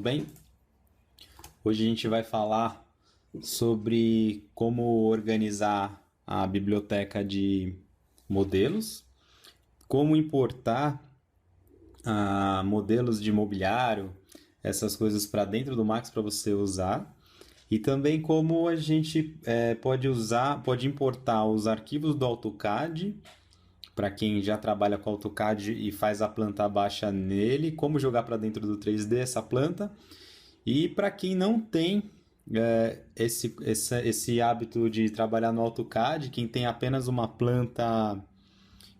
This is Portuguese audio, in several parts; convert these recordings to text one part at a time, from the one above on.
bem? Hoje a gente vai falar sobre como organizar a biblioteca de modelos, como importar modelos de mobiliário, essas coisas para dentro do Max para você usar, e também como a gente pode importar os arquivos do AutoCAD para quem já trabalha com AutoCAD e faz a planta baixa nele, como jogar para dentro do 3D essa planta. E para quem não tem esse hábito de trabalhar no AutoCAD, quem tem apenas uma planta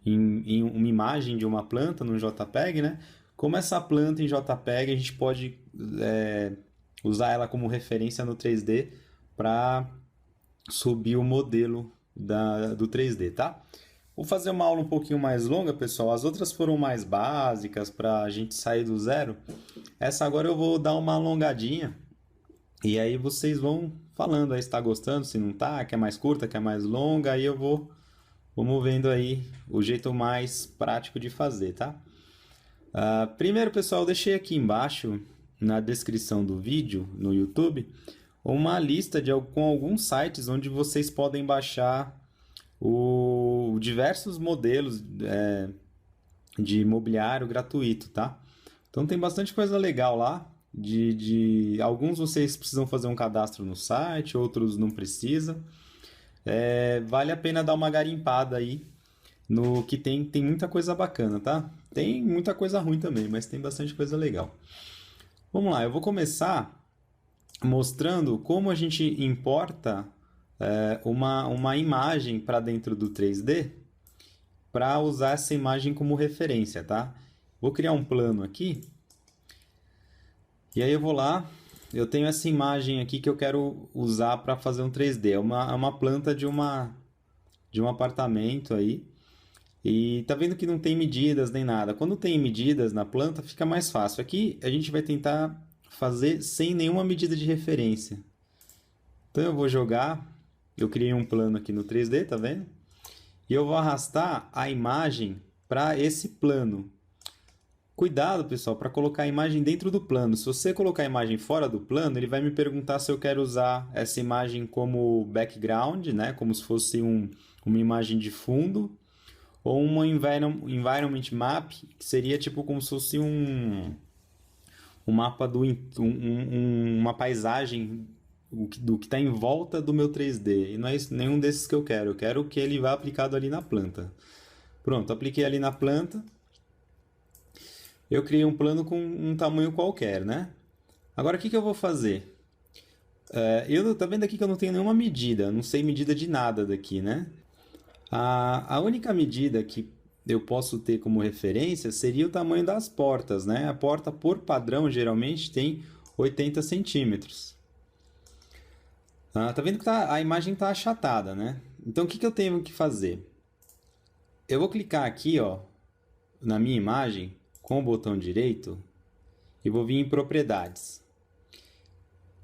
em uma imagem de uma planta no JPEG, né? Como essa planta em JPEG a gente pode usar ela como referência no 3D para subir o modelo do 3D, tá? Vou fazer uma aula um pouquinho mais longa, pessoal. As outras foram mais básicas para a gente sair do zero. Essa agora eu vou dar uma alongadinha. E aí vocês vão falando aí se está gostando, se não tá, quer mais curta, quer mais longa. Aí vamos vendo aí o jeito mais prático de fazer, tá? Primeiro, pessoal, eu deixei aqui embaixo na descrição do vídeo no YouTube uma lista com alguns sites onde vocês podem baixar diversos modelos de mobiliário gratuito, tá? Então tem bastante coisa legal lá. Alguns vocês precisam fazer um cadastro no site, outros não precisa. Vale a pena dar uma garimpada aí no que tem muita coisa bacana, tá? Tem muita coisa ruim também, mas tem bastante coisa legal. Vamos lá, eu vou começar mostrando como a gente importa uma imagem para dentro do 3D para usar essa imagem como referência, tá? Vou criar um plano aqui. E aí eu vou lá, eu tenho essa imagem aqui que eu quero usar para fazer um 3D. É uma planta de um apartamento aí. E tá vendo que não tem medidas nem nada. Quando tem medidas na planta, fica mais fácil. Aqui a gente vai tentar fazer sem nenhuma medida de referência. Então eu vou jogar, eu criei um plano aqui no 3D, tá vendo? E eu vou arrastar a imagem para esse plano. Cuidado, pessoal, para colocar a imagem dentro do plano. Se você colocar a imagem fora do plano, ele vai me perguntar se eu quero usar essa imagem como background, né? Como se fosse uma imagem de fundo, ou uma environment map, que seria tipo como se fosse um mapa uma paisagem do que está em volta do meu 3D. E não é nenhum desses que eu quero. Eu quero que ele vá aplicado ali na planta. Pronto, apliquei ali na planta. Eu criei um plano com um tamanho qualquer, né? Agora, o que eu vou fazer? Tá vendo aqui que eu não tenho nenhuma medida. Não sei medida de nada daqui, né? A única medida que eu posso ter como referência seria o tamanho das portas, né? A porta, por padrão, geralmente tem 80 centímetros. Tá vendo que a imagem está achatada, né? Então, o que eu tenho que fazer? Eu vou clicar aqui, ó, na minha imagem, com o botão direito, e vou vir em propriedades.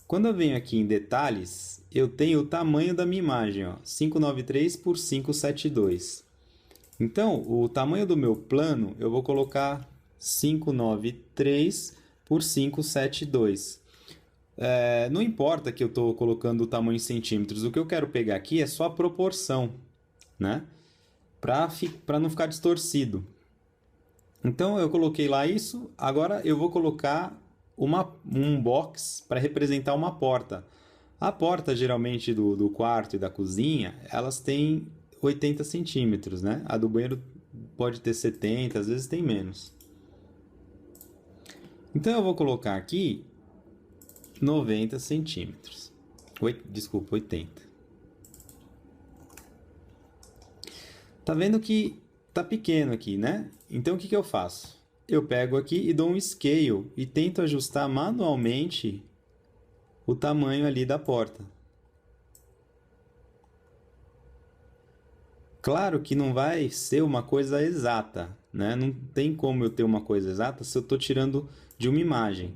Quando eu venho aqui em detalhes, eu tenho o tamanho da minha imagem, ó, 593 por 572. Então, o tamanho do meu plano, eu vou colocar 593 por 572. Não importa que eu estou colocando o tamanho em centímetros, o que eu quero pegar aqui é só a proporção, né? Para não ficar distorcido. Então, eu coloquei lá isso, agora eu vou colocar um box para representar uma porta. A porta, geralmente, do quarto e da cozinha, elas têm 80 centímetros, né? A do banheiro pode ter 70, às vezes tem menos. Então, eu vou colocar aqui 90 centímetros. Desculpa, 80. Tá vendo que tá pequeno aqui, né? Então, o que eu faço? Eu pego aqui e dou um scale e tento ajustar manualmente o tamanho ali da porta. Claro que não vai ser uma coisa exata, né? Não tem como eu ter uma coisa exata se eu estou tirando de uma imagem.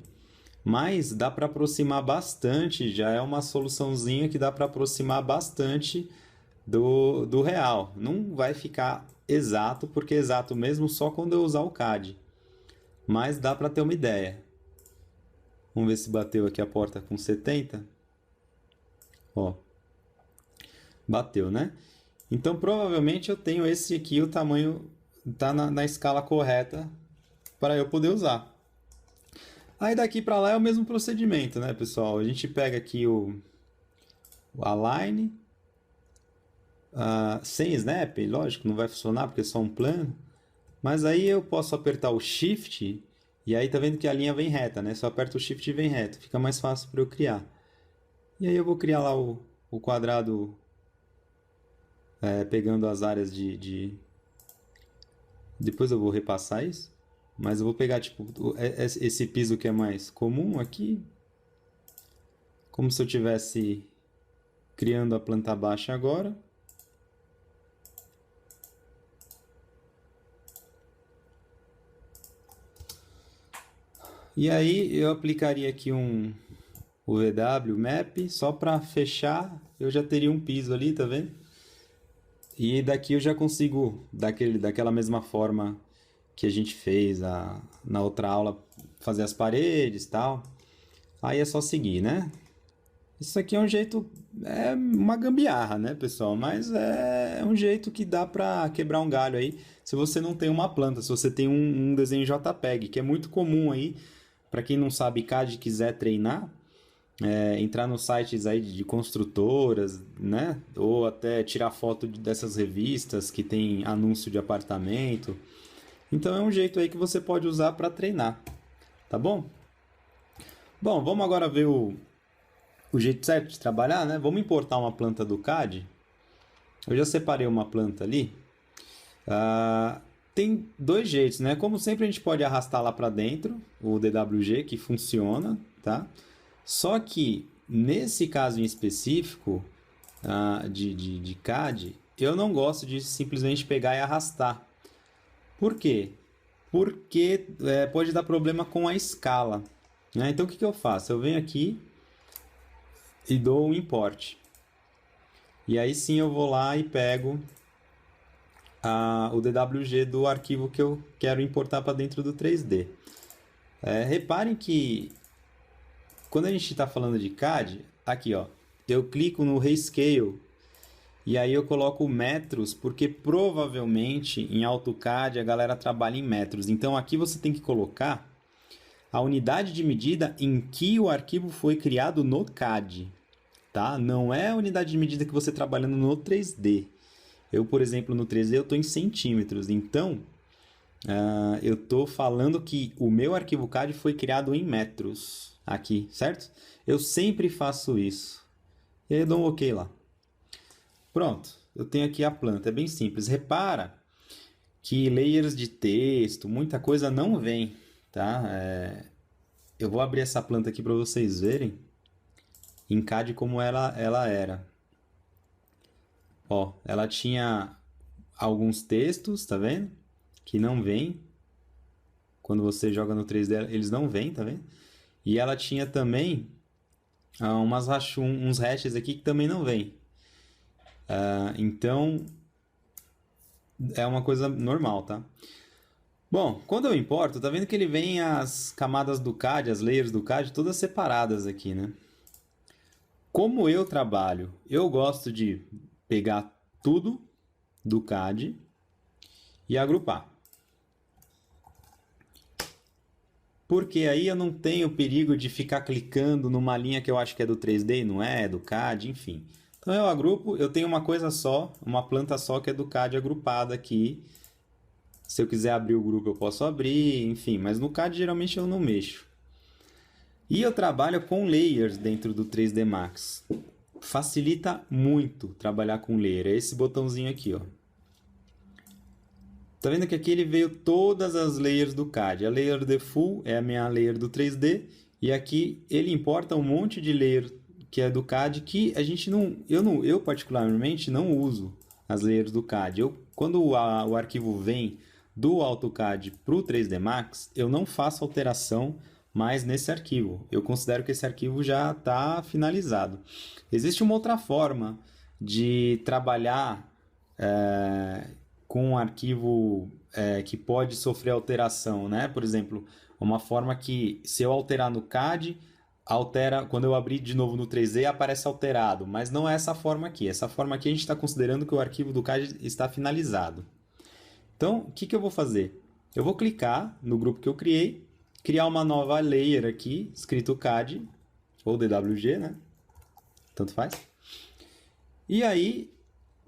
Mas dá para aproximar bastante, já é uma soluçãozinha que dá para aproximar bastante do real. Não vai ficar exato, porque é exato mesmo só quando eu usar o CAD. Mas dá para ter uma ideia. Vamos ver se bateu aqui a porta com 70. Ó, bateu, né? Então, provavelmente eu tenho esse aqui, o tamanho tá na escala correta para eu poder usar. Aí daqui para lá é o mesmo procedimento, né, pessoal? A gente pega aqui o align, sem snap, lógico, não vai funcionar porque é só um plano. Mas aí eu posso apertar o Shift e aí tá vendo que a linha vem reta, né? Só aperto o Shift e vem reto. Fica mais fácil para eu criar. E aí eu vou criar lá o quadrado pegando as áreas Depois eu vou repassar isso. Mas eu vou pegar tipo esse piso que é mais comum aqui. Como se eu estivesse criando a planta baixa agora. E aí eu aplicaria aqui o VW Map só para fechar. Eu já teria um piso ali, tá vendo? E daqui eu já consigo, daquela mesma forma que a gente fez na outra aula, fazer as paredes e tal. Aí é só seguir, né? Isso aqui é um jeito, é uma gambiarra, né, pessoal? Mas é um jeito que dá pra quebrar um galho aí, se você não tem uma planta, se você tem um desenho JPEG, que é muito comum aí, para quem não sabe CAD e quiser treinar, entrar nos sites aí de construtoras, né? Ou até tirar foto dessas revistas que tem anúncio de apartamento. Então é um jeito aí que você pode usar para treinar, tá bom? Bom, vamos agora ver o jeito certo de trabalhar, né? Vamos importar uma planta do CAD. Eu já separei uma planta ali. Tem dois jeitos, né? Como sempre a gente pode arrastar lá para dentro o DWG que funciona, tá? Só que nesse caso em específico de CAD, eu não gosto de simplesmente pegar e arrastar. Por quê? Porque pode dar problema com a escala, né? Então o que eu faço? Eu venho aqui e dou um import. E aí sim eu vou lá e pego o DWG do arquivo que eu quero importar para dentro do 3D. Reparem que quando a gente está falando de CAD, aqui ó, eu clico no Rescale e aí eu coloco metros, porque provavelmente em AutoCAD a galera trabalha em metros. Então aqui você tem que colocar a unidade de medida em que o arquivo foi criado no CAD, tá? Não é a unidade de medida que você trabalhando no 3D. Eu, por exemplo, no 3D eu estou em centímetros, então eu estou falando que o meu arquivo CAD foi criado em metros aqui, certo? Eu sempre faço isso. E aí eu dou um OK lá. Pronto, eu tenho aqui a planta, é bem simples. Repara que layers de texto, muita coisa não vem, tá? Eu vou abrir essa planta aqui para vocês verem em CAD como ela era. Ó, ela tinha alguns textos, tá vendo? Que não vem. Quando você joga no 3D, eles não vêm, tá vendo? E ela tinha também uns hashes aqui que também não vêm. Então, é uma coisa normal, tá? Bom, quando eu importo, tá vendo que ele vem as camadas do CAD, as layers do CAD, todas separadas aqui, né? Como eu trabalho, eu gosto de pegar tudo do CAD e agrupar. Porque aí eu não tenho o perigo de ficar clicando numa linha que eu acho que é do 3D e não é do CAD, enfim. Então eu agrupo, eu tenho uma coisa só, uma planta só que é do CAD agrupada aqui. Se eu quiser abrir o grupo eu posso abrir, enfim, mas no CAD geralmente eu não mexo. E eu trabalho com layers dentro do 3D Max. Facilita muito trabalhar com layer. É esse botãozinho aqui, ó. Tá vendo que aqui ele veio todas as layers do CAD. A layer default é a minha layer do 3D e aqui ele importa um monte de layer que é do CAD que a gente eu particularmente não uso as layers do CAD. Quando o arquivo vem do AutoCAD para o 3D Max, eu não faço alteração mais nesse arquivo. Eu considero que esse arquivo já está finalizado. Existe uma outra forma de trabalhar com um arquivo que pode sofrer alteração, né? Por exemplo, uma forma que, se eu alterar no CAD, altera, quando eu abrir de novo no 3D, aparece alterado. Mas não é essa forma aqui. Essa forma aqui a gente está considerando que o arquivo do CAD está finalizado. Então, o que eu vou fazer? Eu vou clicar no grupo que eu criei, criar uma nova layer aqui, escrito CAD, ou DWG, né? Tanto faz. E aí,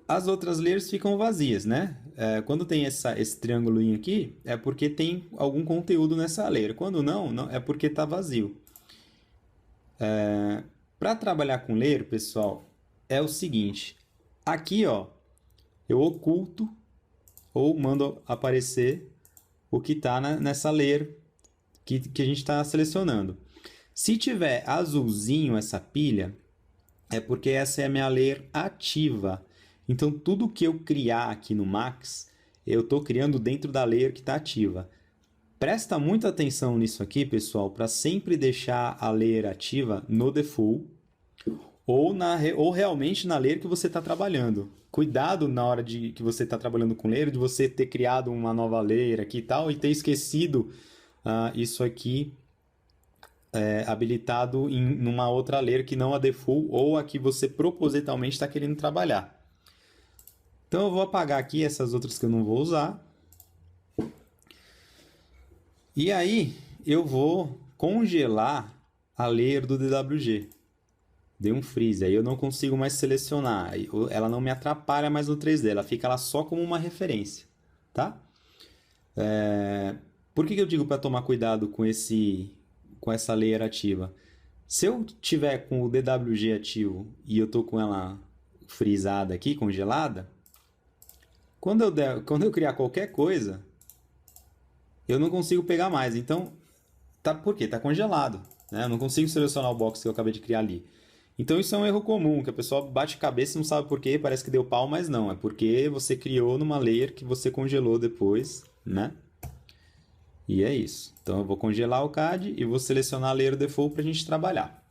as outras layers ficam vazias, né? Quando tem esse triângulo aqui, é porque tem algum conteúdo nessa layer. Quando não é porque está vazio. Para trabalhar com layer, pessoal, é o seguinte. Aqui, ó, eu oculto ou mando aparecer o que está nessa layer que a gente está selecionando. Se tiver azulzinho essa pilha, é porque essa é a minha layer ativa. Então, tudo que eu criar aqui no Max, eu estou criando dentro da layer que está ativa. Presta muita atenção nisso aqui, pessoal, para sempre deixar a layer ativa no default ou realmente na layer que você está trabalhando. Cuidado na hora de que você está trabalhando com layer, de você ter criado uma nova layer aqui e tal, e ter esquecido isso aqui habilitado em uma outra layer que não a default ou a que você propositalmente está querendo trabalhar. Então eu vou apagar aqui essas outras que eu não vou usar. E aí eu vou congelar a layer do DWG. Dei um freeze, aí eu não consigo mais selecionar. Ela não me atrapalha mais no 3D, ela fica lá só como uma referência. Tá? Por que eu digo para tomar cuidado com essa layer ativa? Se eu tiver com o DWG ativo e eu estou com ela frisada aqui, congelada, quando eu criar qualquer coisa, eu não consigo pegar mais. Então, por quê? Está congelado. Né? Eu não consigo selecionar o box que eu acabei de criar ali. Então, isso é um erro comum, que a pessoa bate cabeça e não sabe por quê, parece que deu pau, mas não. É porque você criou numa layer que você congelou depois, né? E é isso. Então, eu vou congelar o CAD e vou selecionar a layer default para a gente trabalhar.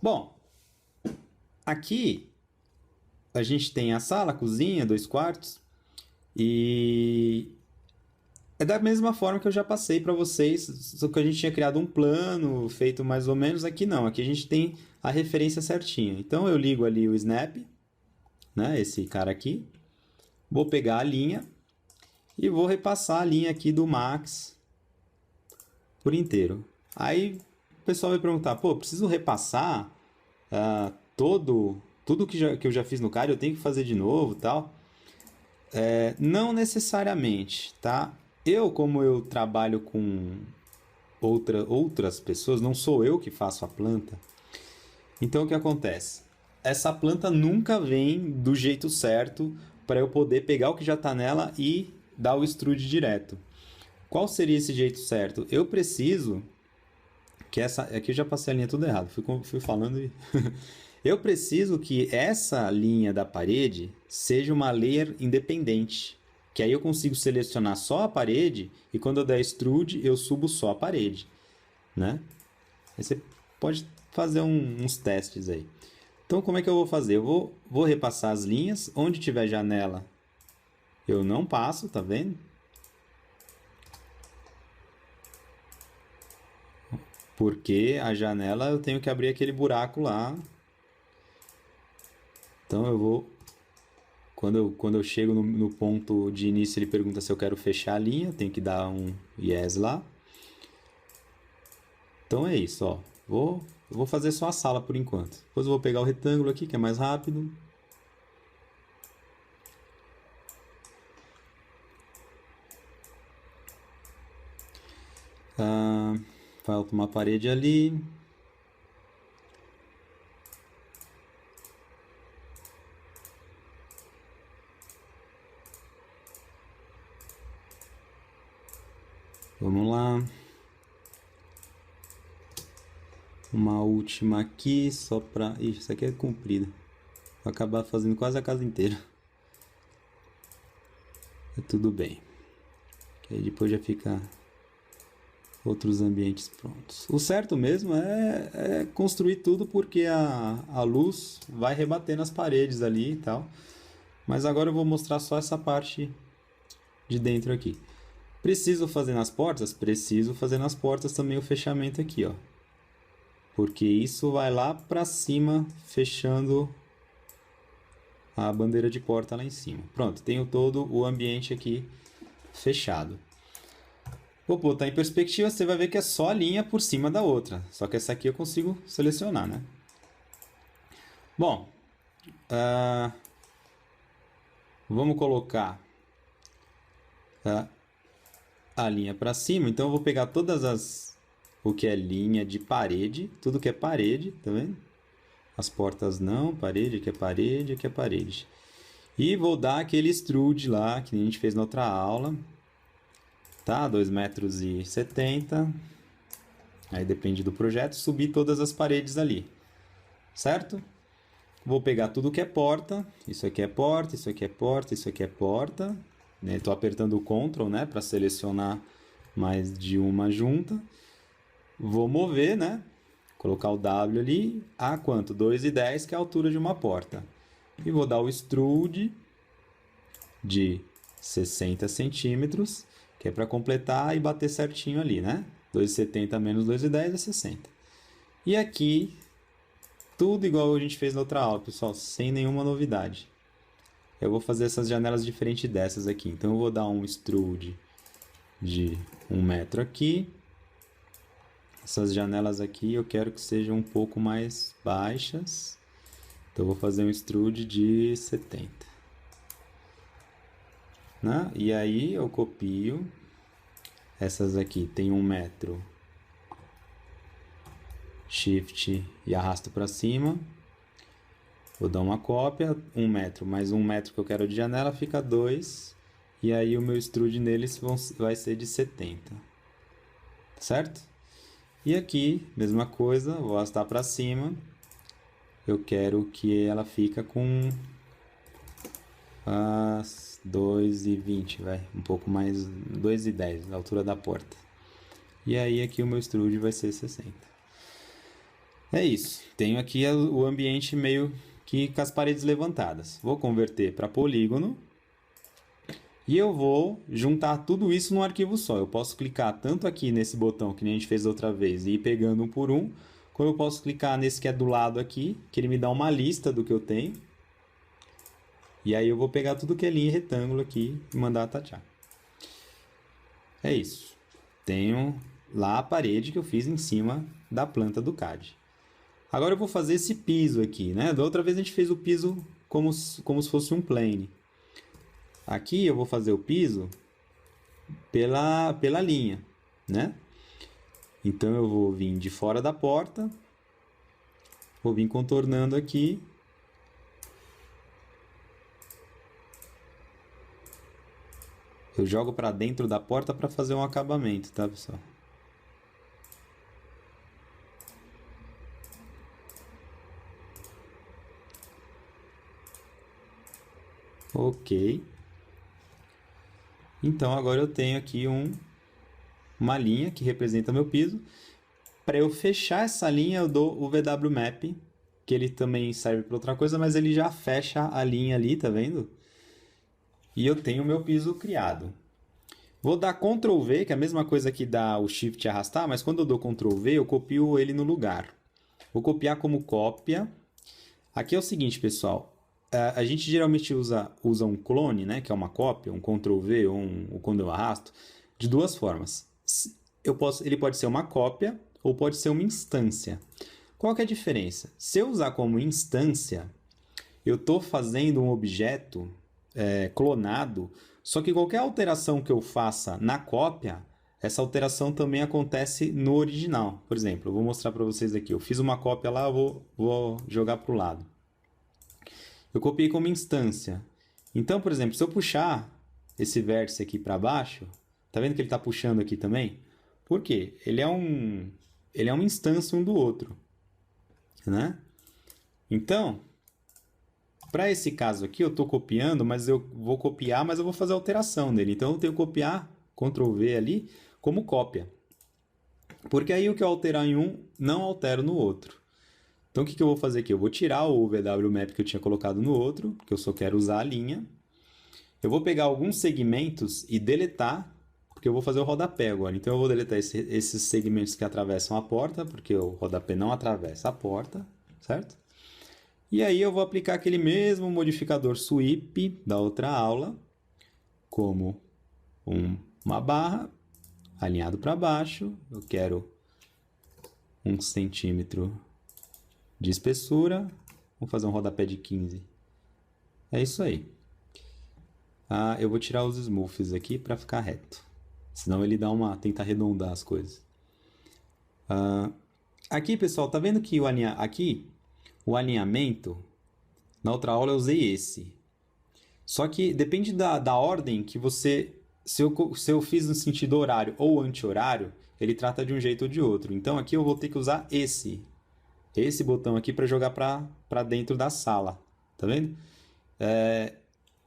Bom, aqui a gente tem a sala, a cozinha, 2 quartos. E é da mesma forma que eu já passei para vocês, só que a gente tinha criado um plano feito mais ou menos. Aqui não, aqui a gente tem a referência certinha. Então, eu ligo ali o Snap, né, esse cara aqui. Vou pegar a linha e vou repassar a linha aqui do Max por inteiro. Aí o pessoal vai perguntar, pô, preciso repassar tudo que eu já fiz no CAD, eu tenho que fazer de novo e tal? Não necessariamente, tá? Como eu trabalho com outras pessoas, não sou eu que faço a planta. Então, o que acontece? Essa planta nunca vem do jeito certo para eu poder pegar o que já está nela e dar o extrude direto. Qual seria esse jeito certo? Eu preciso que aqui eu já passei a linha tudo errado, fui falando e... Eu preciso que essa linha da parede seja uma layer independente, que aí eu consigo selecionar só a parede e quando eu der extrude eu subo só a parede, né? Aí você pode fazer uns testes aí. Então como é que eu vou fazer? Eu vou repassar as linhas, onde tiver janela eu não passo, tá vendo? Porque a janela eu tenho que abrir aquele buraco lá. Então eu vou... Quando eu chego no ponto de início, ele pergunta se eu quero fechar a linha. Tem que dar um yes lá. Então é isso, ó. Eu vou fazer só a sala por enquanto. Depois eu vou pegar o retângulo aqui, que é mais rápido. Falta uma parede ali. Vamos lá. Uma última aqui, só pra... Ixi, isso aqui é comprida. Vou acabar fazendo quase a casa inteira. Tudo bem. Que aí depois já fica outros ambientes prontos. O certo mesmo é construir tudo porque a luz vai rebater nas paredes ali e tal. Mas agora eu vou mostrar só essa parte de dentro aqui. Preciso fazer nas portas? Preciso fazer nas portas também o fechamento aqui, ó. Porque isso vai lá para cima, fechando a bandeira de porta lá em cima. Pronto, tenho todo o ambiente aqui fechado. Vou botar em perspectiva, você vai ver que é só a linha por cima da outra. Só que essa aqui eu consigo selecionar, né? Bom, vamos colocar a linha para cima. Então eu vou pegar o que é linha de parede, tudo que é parede, tá vendo? As portas não, parede, aqui é parede, aqui é parede. E vou dar aquele extrude lá que a gente fez na outra aula. Tá? 2,70 m. Aí depende do projeto, subir todas as paredes ali. Certo? Vou pegar tudo que é porta. Isso aqui é porta, isso aqui é porta, isso aqui é porta. Estou apertando o Ctrl, né, para selecionar mais de uma junta. Vou mover, né? Colocar o W ali. A quanto? 2,10, que é a altura de uma porta. E vou dar o extrude de 60 centímetros, que é para completar e bater certinho ali, né? 2,70 menos 2,10 é 60. E aqui, tudo igual a gente fez na outra aula, pessoal, sem nenhuma novidade. Eu vou fazer essas janelas diferentes dessas aqui. Então, eu vou dar um extrude de 1 metro aqui. Essas janelas aqui eu quero que sejam um pouco mais baixas. Então, eu vou fazer um extrude de 70. Né? E aí, eu copio. Essas aqui tem 1 metro. Shift e arrasto para cima. Vou dar uma cópia, 1 metro mais 1 metro que eu quero de janela fica 2. E aí o meu extrude neles vai ser de 70. Certo? E aqui, mesma coisa, vou arrastar para cima. Eu quero que ela fica com as 2,20, vai, um pouco mais, 2,10, a altura da porta. E aí aqui o meu extrude vai ser 60. É isso. Tenho aqui o ambiente meio que com as paredes levantadas. Vou converter para polígono. E eu vou juntar tudo isso num arquivo só. Eu posso clicar tanto aqui nesse botão que nem a gente fez outra vez e ir pegando um por um, como eu posso clicar nesse que é do lado aqui, que ele me dá uma lista do que eu tenho. E aí eu vou pegar tudo que é linha e retângulo aqui e mandar tatear. É isso. Tenho lá a parede que eu fiz em cima da planta do CAD. Agora eu vou fazer esse piso aqui, né? Da outra vez a gente fez o piso como se fosse um plane. Aqui eu vou fazer o piso pela linha, né? Então eu vou vir de fora da porta, vou vir contornando aqui. Eu jogo para dentro da porta para fazer um acabamento, tá, pessoal? Ok. Então, agora eu tenho aqui uma linha que representa meu piso. Para eu fechar essa linha, eu dou o VW Map, que ele também serve para outra coisa, mas ele já fecha a linha ali, tá vendo? E eu tenho o meu piso criado. Vou dar Ctrl V, que é a mesma coisa que dá o Shift e arrastar, mas quando eu dou Ctrl V, eu copio ele no lugar. Vou copiar como cópia. Aqui é o seguinte, pessoal. A gente geralmente usa um clone, né, que é uma cópia, um Ctrl V ou quando eu arrasto, de duas formas. Ele pode ser uma cópia ou pode ser uma instância. Qual que é a diferença? Se eu usar como instância, eu estou fazendo um objeto clonado, só que qualquer alteração que eu faça na cópia, essa alteração também acontece no original. Por exemplo, eu vou mostrar para vocês aqui. Eu fiz uma cópia lá, eu vou jogar para o lado. Eu copiei como instância. Então, por exemplo, se eu puxar esse vértice aqui para baixo, tá vendo que ele está puxando aqui também? Por quê? Ele é uma instância um do outro, né? Então, para esse caso aqui, eu estou copiando, mas eu vou copiar, mas eu vou fazer alteração nele. Então, eu tenho que copiar, Ctrl V ali, como cópia. Porque aí o que eu alterar em um, não altero no outro. Então, o que eu vou fazer aqui? Eu vou tirar o VW Map que eu tinha colocado no outro, porque eu só quero usar a linha. Eu vou pegar alguns segmentos e deletar porque eu vou fazer o rodapé agora. Então eu vou deletar esses segmentos que atravessam a porta, porque o rodapé não atravessa a porta, certo? E aí eu vou aplicar aquele mesmo modificador sweep da outra aula, como uma barra alinhado para baixo. Eu quero 1 centímetro de espessura. Vamos fazer um rodapé de 15. É isso aí. Eu vou tirar os smooths aqui para ficar reto. Senão ele tenta arredondar as coisas. Aqui, pessoal, tá vendo que o alinhamento, na outra aula eu usei esse. Só que depende da ordem que você... Se eu fiz no sentido horário ou anti-horário, ele trata de um jeito ou de outro. Então aqui eu vou ter que usar esse botão aqui para jogar para dentro da sala. Tá vendo?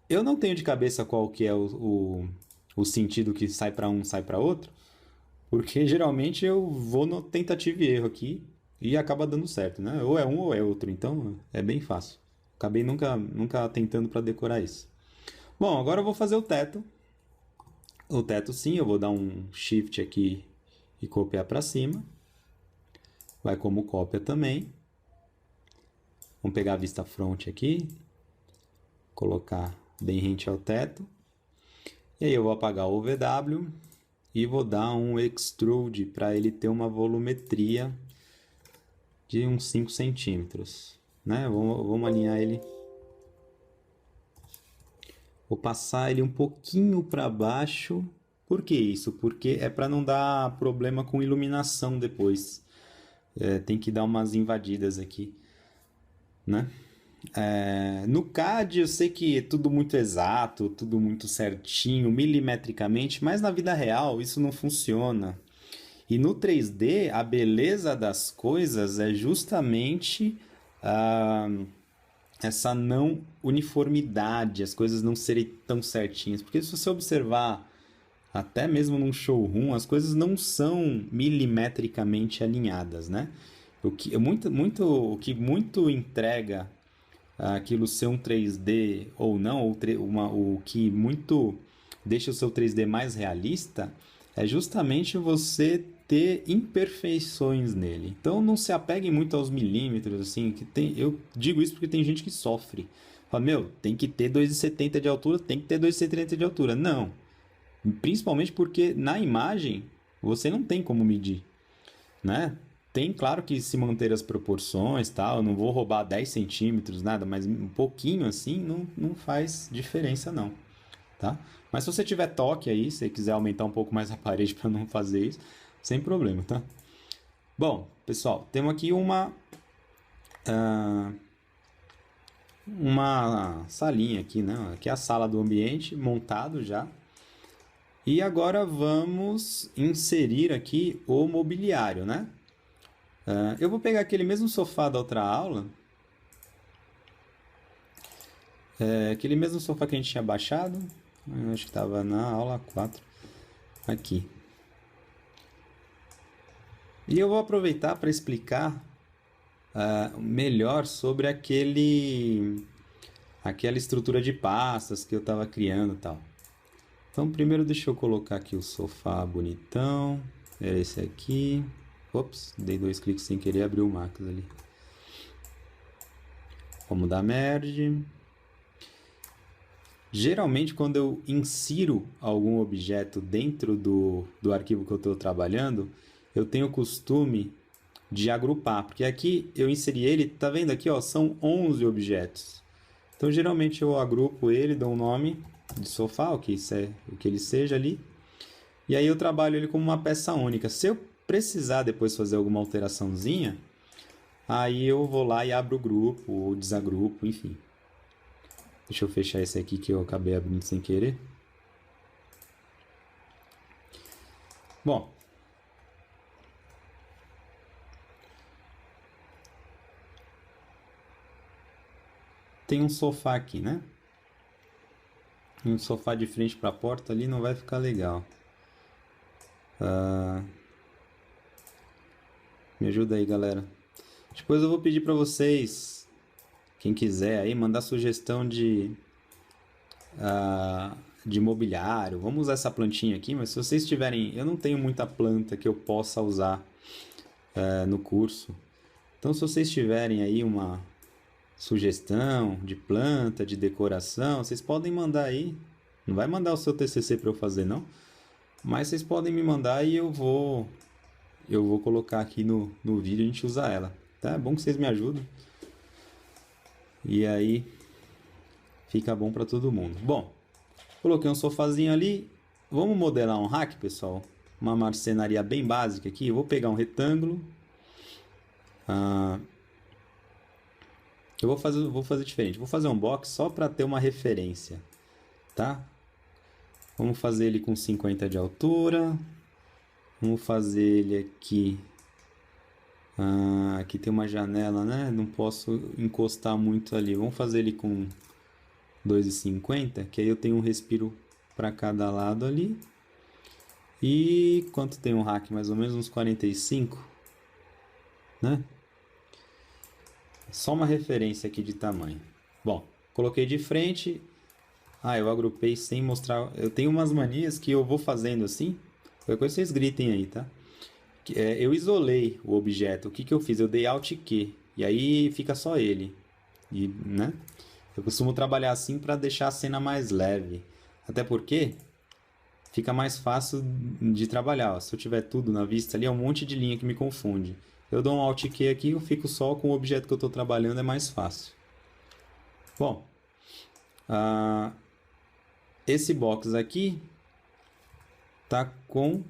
Eu não tenho de cabeça qual que é o sentido que sai para um, sai para outro, porque geralmente eu vou no tentativa e erro aqui e acaba dando certo, né? Ou é um ou é outro, então é bem fácil. Acabei nunca tentando para decorar isso. Bom, agora eu vou fazer o teto. O teto sim, eu vou dar um shift aqui e copiar para cima. Vai como cópia também. Vamos pegar a vista front aqui, colocar bem rente ao teto. E aí eu vou apagar o VW e vou dar um extrude para ele ter uma volumetria de uns 5 centímetros, né? Vamos alinhar ele. Vou passar ele um pouquinho para baixo. Por que isso? Porque é para não dar problema com iluminação depois. Tem que dar umas invadidas aqui, né? No CAD eu sei que é tudo muito exato, tudo muito certinho, milimetricamente, mas na vida real isso não funciona. E no 3D a beleza das coisas é justamente essa não uniformidade, as coisas não serem tão certinhas. Porque se você observar até mesmo num showroom, as coisas não são milimetricamente alinhadas, né? O que muito entrega aquilo ser um 3D ou não, o que muito deixa o seu 3D mais realista, é justamente você ter imperfeições nele. Então não se apegue muito aos milímetros, assim, eu digo isso porque tem gente que sofre. Fala, meu, tem que ter 2,70 de altura, tem que ter 2,70 de altura. Não. Principalmente porque na imagem você não tem como medir, né? Tem, claro, que se manter as proporções, tal. Eu não vou roubar 10 centímetros, nada, mas um pouquinho assim não faz diferença, não, tá? Mas se você tiver toque aí, se você quiser aumentar um pouco mais a parede para não fazer isso, sem problema, tá? Bom, pessoal, temos aqui uma salinha aqui, né? Aqui é a sala do ambiente, montado já. E agora vamos inserir aqui o mobiliário, né? Eu vou pegar aquele mesmo sofá da outra aula. Aquele mesmo sofá que a gente tinha baixado. Acho que estava na aula 4. Aqui. E eu vou aproveitar para explicar melhor sobre aquela estrutura de pastas que eu estava criando e tal. Então, primeiro deixa eu colocar aqui o sofá bonitão. É esse aqui. Ops, dei 2 cliques sem querer, abriu o Max ali. Vamos dar merge. Geralmente, quando eu insiro algum objeto dentro do arquivo que eu estou trabalhando, eu tenho o costume de agrupar. Porque aqui eu inseri ele, tá vendo aqui, ó, são 11 objetos. Então, geralmente eu agrupo ele, dou um nome de sofá, o que ele seja ali. E aí eu trabalho ele como uma peça única. Se eu precisar depois fazer alguma alteraçãozinha, aí eu vou lá e abro o grupo ou desagrupo, enfim. Deixa eu fechar esse aqui que eu acabei abrindo sem querer. Bom. Tem um sofá aqui, né? Um sofá de frente para a porta ali não vai ficar legal. Me ajuda aí, galera. Depois eu vou pedir para vocês, quem quiser aí, mandar sugestão de de mobiliário. Vamos usar essa plantinha aqui, mas se vocês tiverem... Eu não tenho muita planta que eu possa usar no curso. Então, se vocês tiverem aí uma sugestão de planta, de decoração, vocês podem mandar aí. Não vai mandar o seu TCC para eu fazer, não. Mas vocês podem me mandar e eu vou colocar aqui no vídeo e a gente usa ela. Tá? É bom que vocês me ajudem. E aí fica bom para todo mundo. Bom, coloquei um sofazinho ali. Vamos modelar um rack, pessoal? Uma marcenaria bem básica aqui. Eu vou pegar um retângulo. Eu vou fazer diferente. Vou fazer um box só para ter uma referência, tá? Vamos fazer ele com 50 de altura. Vamos fazer ele aqui. Aqui tem uma janela, né? Não posso encostar muito ali. Vamos fazer ele com 2,50, que aí eu tenho um respiro para cada lado ali. E quanto tem um rack? Mais ou menos uns 45, né? Só uma referência aqui de tamanho. Bom, coloquei de frente. Eu agrupei sem mostrar. Eu tenho umas manias que eu vou fazendo assim. Qualquer coisa vocês gritem aí, tá? Eu isolei o objeto. O que que eu fiz? Eu dei Alt Q. E aí fica só ele. E, né? Eu costumo trabalhar assim para deixar a cena mais leve. Até porque fica mais fácil de trabalhar. Ó. Se eu tiver tudo na vista ali, é um monte de linha que me confunde. Eu dou um Alt Q aqui, eu fico só com o objeto que eu estou trabalhando, é mais fácil. Bom, esse box aqui tá com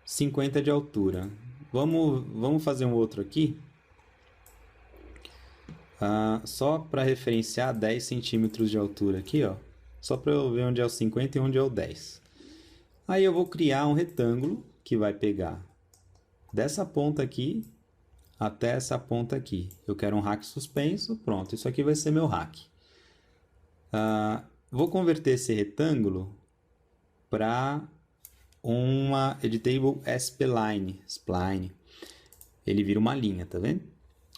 50 de altura. Vamos fazer um outro aqui. Só para referenciar 10 centímetros de altura aqui, ó. Só para eu ver onde é o 50 e onde é o 10. Aí eu vou criar um retângulo que vai pegar dessa ponta aqui até essa ponta aqui. Eu quero um rack suspenso, pronto. Isso aqui vai ser meu rack. Vou converter esse retângulo para uma Editable Spline. Ele vira uma linha, tá vendo?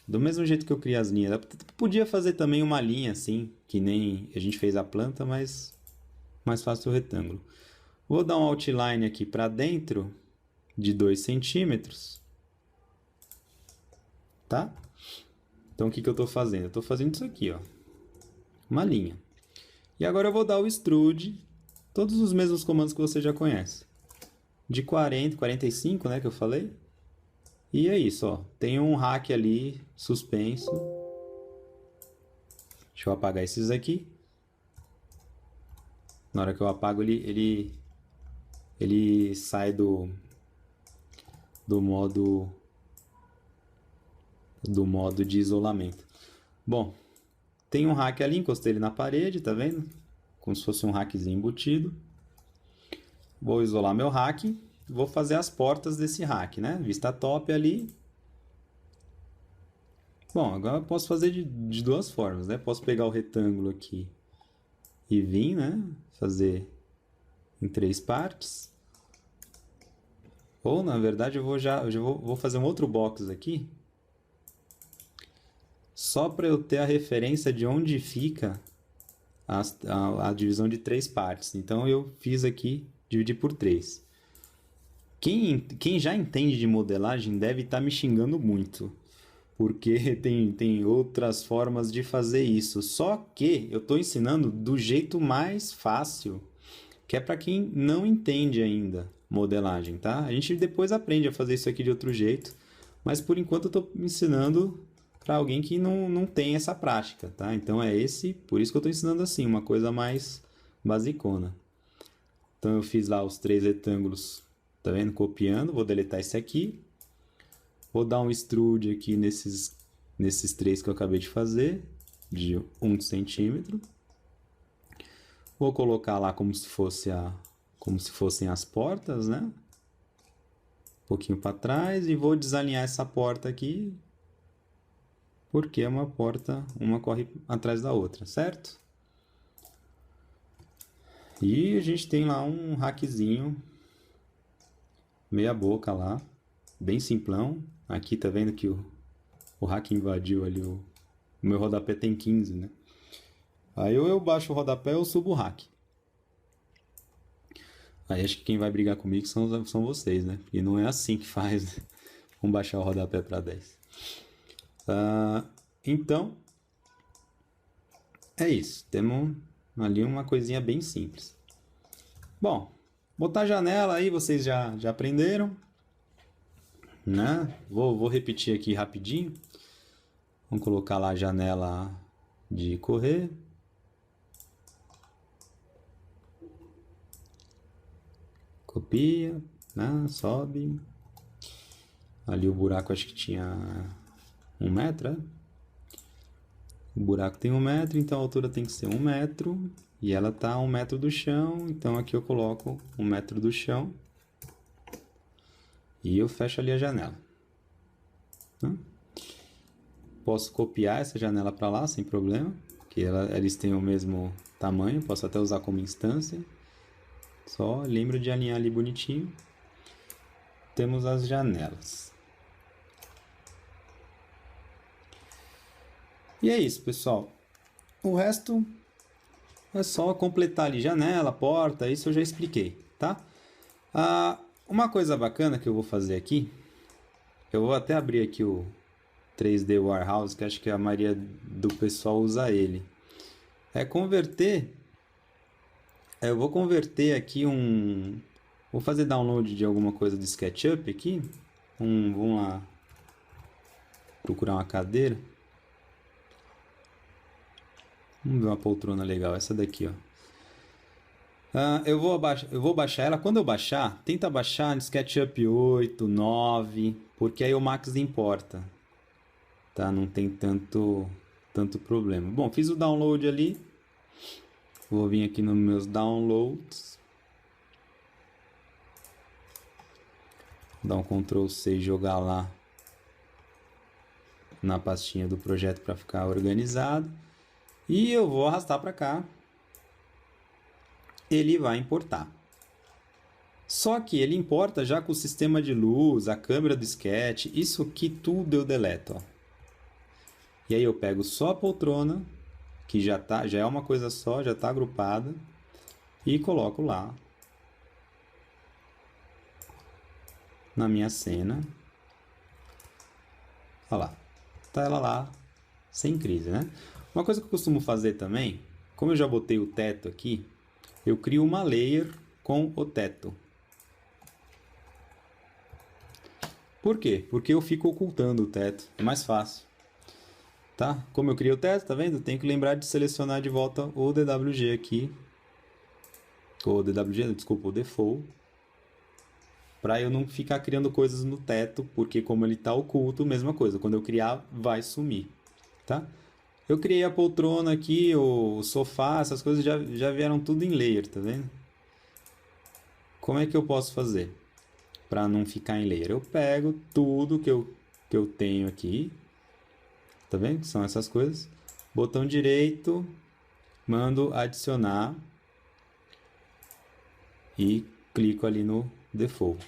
Do mesmo jeito que eu criei as linhas. Eu podia fazer também uma linha assim, que nem a gente fez a planta, mas mais fácil o retângulo. Vou dar um outline aqui para dentro de 2 centímetros. Tá? Então, o que que eu estou fazendo? Eu estou fazendo isso aqui, ó. Uma linha. E agora eu vou dar o extrude, todos os mesmos comandos que você já conhece. De 40, 45, né, que eu falei. E é isso, ó. Tem um rack ali, suspenso. Deixa eu apagar esses aqui. Na hora que eu apago, ele sai do modo de isolamento. Bom, tem um rack ali, encostei ele na parede, tá vendo? Como se fosse um rackzinho embutido. Vou isolar meu rack. Vou fazer as portas desse rack, né? Vista top ali. Bom, agora eu posso fazer de duas formas, né? Posso pegar o retângulo aqui e vir, né? Fazer em 3 partes. Ou, na verdade, eu vou fazer um outro box aqui. Só para eu ter a referência de onde fica a divisão de 3 partes. Então, eu fiz aqui, dividir por 3. Quem já entende de modelagem deve estar me xingando muito, porque tem outras formas de fazer isso. Só que eu estou ensinando do jeito mais fácil, que é para quem não entende ainda modelagem, tá? A gente depois aprende a fazer isso aqui de outro jeito, mas por enquanto eu estou ensinando para alguém que não tem essa prática, tá? Então por isso que eu estou ensinando assim, uma coisa mais basicona. Então eu fiz lá os 3 retângulos. Tá vendo? Copiando, vou deletar esse aqui. Vou dar um extrude aqui nesses 3 que eu acabei de fazer, de 1 centímetro. Vou colocar lá como se fossem as portas, né? Um pouquinho para trás e vou desalinhar essa porta aqui, porque é uma porta, uma corre atrás da outra, certo? E a gente tem lá um rackzinho meia boca lá, bem simplão. Aqui tá vendo que o rack invadiu ali, o meu rodapé tem 15, né? Aí ou eu baixo o rodapé ou subo o rack. Aí acho que quem vai brigar comigo são vocês, né? Porque não é assim que faz, né? Vamos baixar o rodapé para 10. Então, é isso. Temos ali uma coisinha bem simples. Bom, botar a janela aí, vocês já aprenderam, né? Vou repetir aqui rapidinho. Vamos colocar lá a janela de correr. Copia, né? Sobe. Ali o buraco acho que tinha 1 metro, né? O buraco tem 1 metro, então a altura tem que ser 1 metro. E ela está a 1 metro do chão, então aqui eu coloco 1 metro do chão. E eu fecho ali a janela. Posso copiar essa janela para lá sem problema, porque eles têm o mesmo tamanho, posso até usar como instância. Só lembro de alinhar ali bonitinho. Temos as janelas. E é isso, pessoal. O resto é só completar ali janela, porta, isso eu já expliquei, tá? Uma coisa bacana que eu vou fazer aqui, eu vou até abrir aqui o 3D Warehouse, que acho que a maioria do pessoal usa ele. É converter. Eu vou converter aqui Vou fazer download de alguma coisa do SketchUp aqui. Vamos lá procurar uma cadeira. Vamos ver uma poltrona legal, essa daqui, ó. Eu vou baixar ela. Quando eu baixar, tenta baixar no SketchUp 8, 9, porque aí o Max importa. Tá? Não tem tanto problema. Bom, fiz o download ali. Vou vir aqui nos meus downloads. Dar um Ctrl C e jogar lá na pastinha do projeto para ficar organizado. E eu vou arrastar para cá. Ele vai importar. Só que ele importa já com o sistema de luz, a câmera do sketch, isso aqui tudo eu deleto, ó. E aí eu pego só a poltrona, que já é uma coisa só, já está agrupada, e coloco lá na minha cena. Olha lá, tá ela lá, sem crise, né? Uma coisa que eu costumo fazer também, como eu já botei o teto aqui, eu crio uma layer com o teto. Por quê? Porque eu fico ocultando o teto, é mais fácil. Tá? Como eu criei o teto, tá vendo? Tenho que lembrar de selecionar de volta o DWG aqui. O DWG, desculpa, o Default. Para eu não ficar criando coisas no teto, porque como ele está oculto, mesma coisa. Quando eu criar, vai sumir. Tá? Eu criei a poltrona aqui, o sofá, essas coisas já vieram tudo em layer, tá vendo? Como é que eu posso fazer para não ficar em layer? Eu pego tudo que eu tenho aqui. Tá vendo? São essas coisas. Botão direito, mando adicionar e clico ali no default.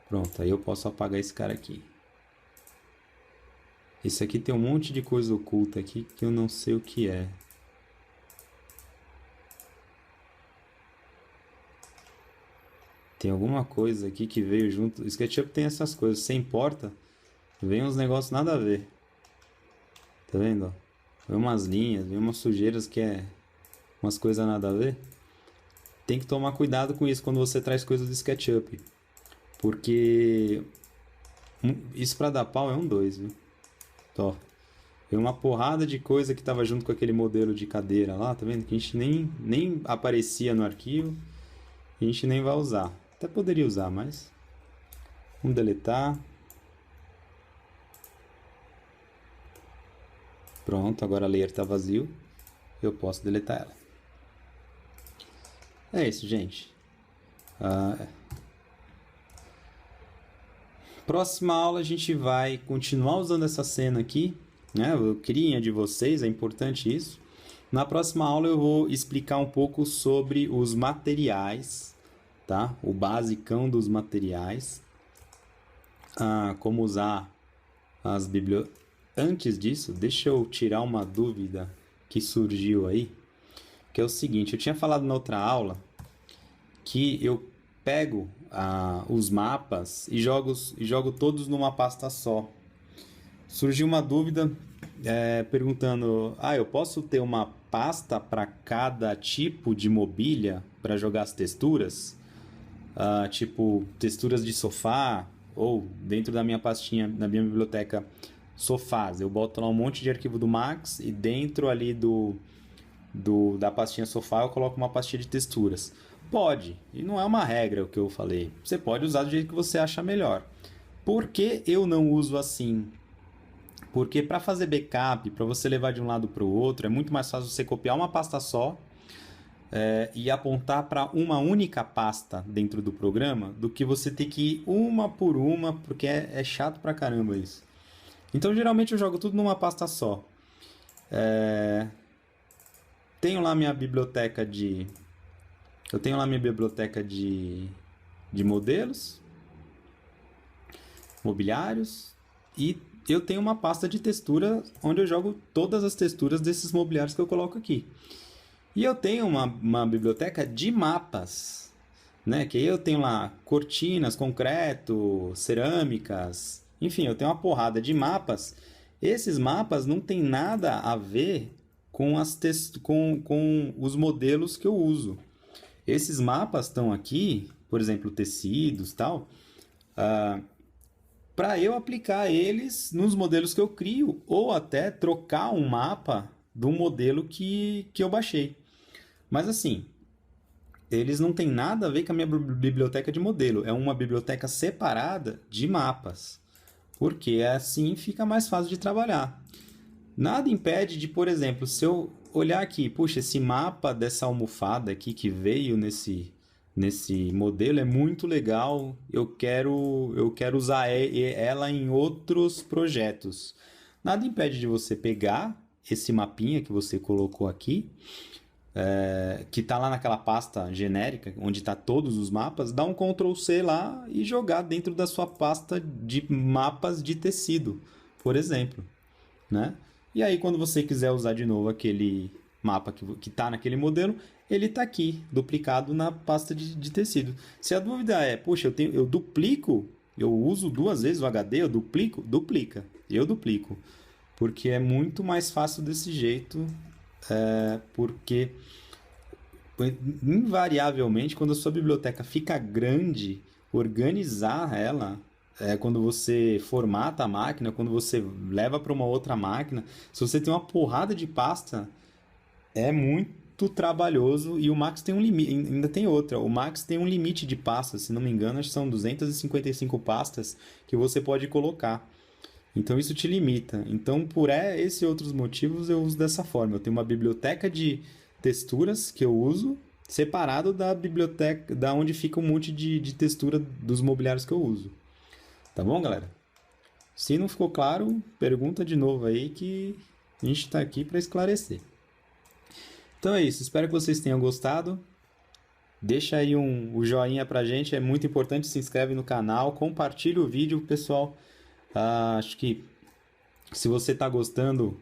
Pronto, aí eu posso apagar esse cara aqui. Esse aqui tem um monte de coisa oculta aqui que eu não sei o que é. Tem alguma coisa aqui que veio junto. O SketchUp tem essas coisas. Sem porta, vem uns negócios nada a ver. Tá vendo? Vem umas linhas, vem umas sujeiras que é umas coisas nada a ver. Tem que tomar cuidado com isso quando você traz coisas do SketchUp. Porque isso pra dar pau é 2, viu? Ó, vem uma porrada de coisa que tava junto com aquele modelo de cadeira lá, tá vendo? Que a gente nem aparecia no arquivo. E a gente nem vai usar. Até poderia usar, mas... Vamos deletar. Pronto, agora a layer está vazio. Eu posso deletar ela. É isso, gente. Próxima aula a gente vai continuar usando essa cena aqui, né? Eu queria de vocês, é importante isso. Na próxima aula eu vou explicar um pouco sobre os materiais, tá? O basicão dos materiais. Como usar as bibliotecas. Antes disso, deixa eu tirar uma dúvida que surgiu aí, que é o seguinte, eu tinha falado na outra aula que eu pego os mapas e jogo todos numa pasta só. Surgiu uma dúvida perguntando: eu posso ter uma pasta para cada tipo de mobília para jogar as texturas? Tipo, texturas de sofá, ou dentro da minha pastinha, na minha biblioteca, sofás. Eu boto lá um monte de arquivo do Max e dentro ali da pastinha sofá eu coloco uma pastinha de texturas. Pode, e não é uma regra o que eu falei. Você pode usar do jeito que você acha melhor. Por que eu não uso assim? Porque para fazer backup, para você levar de um lado para o outro, é muito mais fácil você copiar uma pasta só e apontar para uma única pasta dentro do programa do que você ter que ir uma por uma, porque é chato pra caramba isso. Então, geralmente eu jogo tudo numa pasta só. Tenho lá minha biblioteca de... Eu tenho lá minha biblioteca de modelos, mobiliários, e eu tenho uma pasta de textura onde eu jogo todas as texturas desses mobiliários que eu coloco aqui. E eu tenho uma biblioteca de mapas, né? Que aí eu tenho lá cortinas, concreto, cerâmicas, enfim, eu tenho uma porrada de mapas. Esses mapas não tem nada a ver com com os modelos que eu uso. Esses mapas estão aqui, por exemplo, tecidos e tal, para eu aplicar eles nos modelos que eu crio, ou até trocar um mapa do modelo que eu baixei. Mas assim, eles não têm nada a ver com a minha biblioteca de modelo. É uma biblioteca separada de mapas. Porque assim fica mais fácil de trabalhar. Nada impede de, por exemplo, se eu olhar aqui, puxa, esse mapa dessa almofada aqui que veio nesse modelo é muito legal, eu quero usar ela em outros projetos. Nada impede de você pegar esse mapinha que você colocou aqui, que está lá naquela pasta genérica, onde está todos os mapas, dar um Ctrl+C lá e jogar dentro da sua pasta de mapas de tecido, por exemplo, né? E aí, quando você quiser usar de novo aquele mapa que está naquele modelo, ele está aqui, duplicado na pasta de tecido. Se a dúvida é, poxa, eu duplico, eu uso 2 vezes o HD, eu duplico? Duplica, eu duplico. Porque é muito mais fácil desse jeito, porque invariavelmente, quando a sua biblioteca fica grande, organizar ela, quando você formata a máquina, quando você leva para uma outra máquina, se você tem uma porrada de pasta, é muito trabalhoso e o Max tem um limite, ainda tem outra, o Max tem um limite de pastas, se não me engano, acho que são 255 pastas que você pode colocar. Então isso te limita. Então, por esses e outros motivos, eu uso dessa forma. Eu tenho uma biblioteca de texturas que eu uso, separado da biblioteca, da onde fica um monte de textura dos mobiliários que eu uso. Tá bom, galera? Se não ficou claro, pergunta de novo aí que a gente está aqui para esclarecer. Então é isso, espero que vocês tenham gostado. Deixa aí o joinha pra gente, é muito importante, se inscreve no canal, compartilha o vídeo, pessoal. Acho que se você está gostando,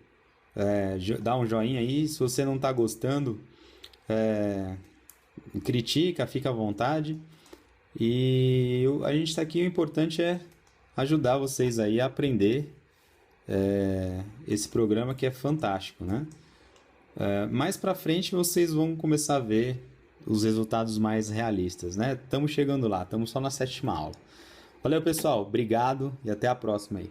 dá um joinha aí. Se você não está gostando, critica, fica à vontade. E a gente está aqui, o importante é ajudar vocês aí a aprender esse programa que é fantástico, né? Mais pra frente vocês vão começar a ver os resultados mais realistas, né? Estamos chegando lá, estamos só na 7ª aula. Valeu, pessoal, obrigado e até a próxima aí.